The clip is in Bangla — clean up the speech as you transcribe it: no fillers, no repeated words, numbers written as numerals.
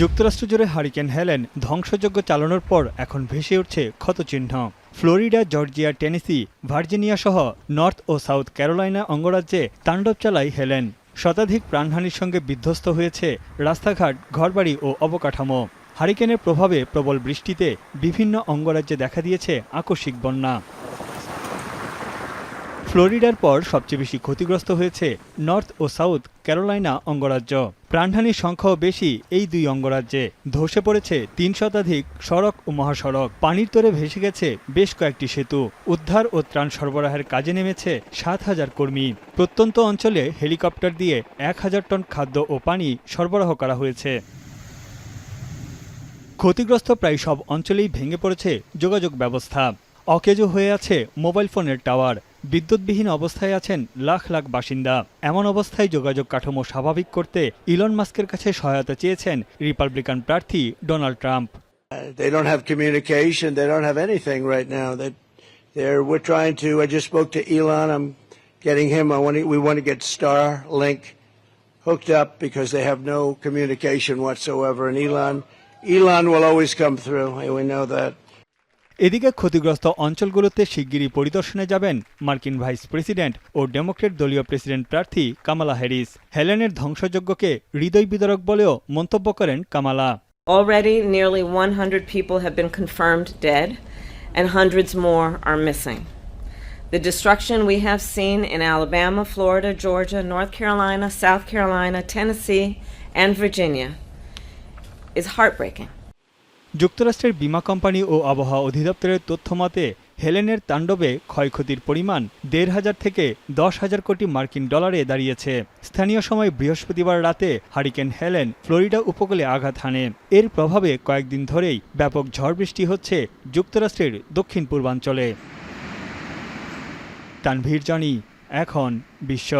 যুক্তরাষ্ট্র জুড়ে হারিকেন হেলেন ধ্বংসযজ্ঞ চালানোর পর এখন ভেসে উঠছে ক্ষতচিহ্ন। ফ্লোরিডা, জর্জিয়া, টেনেসি, ভার্জিনিয়া সহ নর্থ ও সাউথ ক্যারোলাইনা অঙ্গরাজ্যে তাণ্ডব চালায় হেলেন। শতাধিক প্রাণহানির সঙ্গে বিধ্বস্ত হয়েছে রাস্তাঘাট, ঘরবাড়ি ও অবকাঠামো। হারিকেনের প্রভাবে প্রবল বৃষ্টিতে বিভিন্ন অঙ্গরাজ্যে দেখা দিয়েছে আকস্মিক বন্যা। ফ্লোরিডার পর সবচেয়ে বেশি ক্ষতিগ্রস্ত হয়েছে নর্থ ও সাউথ ক্যারোলাইনা অঙ্গরাজ্য। প্রাণহানির সংখ্যাও বেশি এই দুই অঙ্গরাজ্যে। ধসে পড়েছে ৩ শতাধিক সড়ক ও মহাসড়ক। পানির তোরে ভেসে গেছে বেশ কয়েকটি সেতু। উদ্ধার ও ত্রাণ সরবরাহের কাজে নেমেছে ৭,০০০ কর্মী। প্রত্যন্ত অঞ্চলে হেলিকপ্টার দিয়ে ১,০০০ টন খাদ্য ও পানি সরবরাহ করা হয়েছে। ক্ষতিগ্রস্ত প্রায় সব অঞ্চলেই ভেঙে পড়েছে যোগাযোগ ব্যবস্থা। অকেজো হয়ে আছে মোবাইল ফোনের টাওয়ার। বিদ্যুৎবিহীন অবস্থায় আছেন লাখ লাখ বাসিন্দা। এমন অবস্থায় যোগাযোগ কাঠামো স্বাভাবিক করতে ইলন মাস্কের কাছে সহায়তা চেয়েছেন রিপাবলিকান প্রার্থী Donald Trump. They don't have communication. They don't have anything right now. We're trying to. I just spoke to Elon. I'm getting him. We want to get Starlink hooked up because they have no communication whatsoever. And Elon will always come through. We know that. এদিকে ক্ষতিগ্রস্ত অঞ্চলগুলোতে শিগগিরই পরিদর্শনে যাবেন মার্কিন ভাইস প্রেসিডেন্ট ও ডেমোক্রেট দলীয় প্রেসিডেন্ট প্রার্থী কামালা হ্যারিস। হেলেনের ধ্বংসযজ্ঞকে হৃদয় বিদারক বলেও মন্তব্য করেন Kamala. Already nearly 100 people have been confirmed dead and hundreds more are missing. The destruction we have seen in Alabama, Florida, Georgia, North Carolina, South Carolina, Tennessee and Virginia is heartbreaking. যুক্তরাষ্ট্রের বীমা কোম্পানি ও আবহাওয়া অধিদপ্তরের তথ্য মতে হেলেনের তাণ্ডবে ক্ষয়ক্ষতির পরিমাণ ১,৫০০ থেকে ১০,০০০ কোটি মার্কিন ডলারে দাঁড়িয়েছে। স্থানীয় সময় বৃহস্পতিবার রাতে হারিকেন হেলেন ফ্লোরিডা উপকূলে আঘাত হানে। এর প্রভাবে কয়েকদিন ধরেই ব্যাপক ঝড় বৃষ্টি হচ্ছে যুক্তরাষ্ট্রের দক্ষিণ পূর্বাঞ্চলে। তানভীর জনি, এখন বিশ্ব।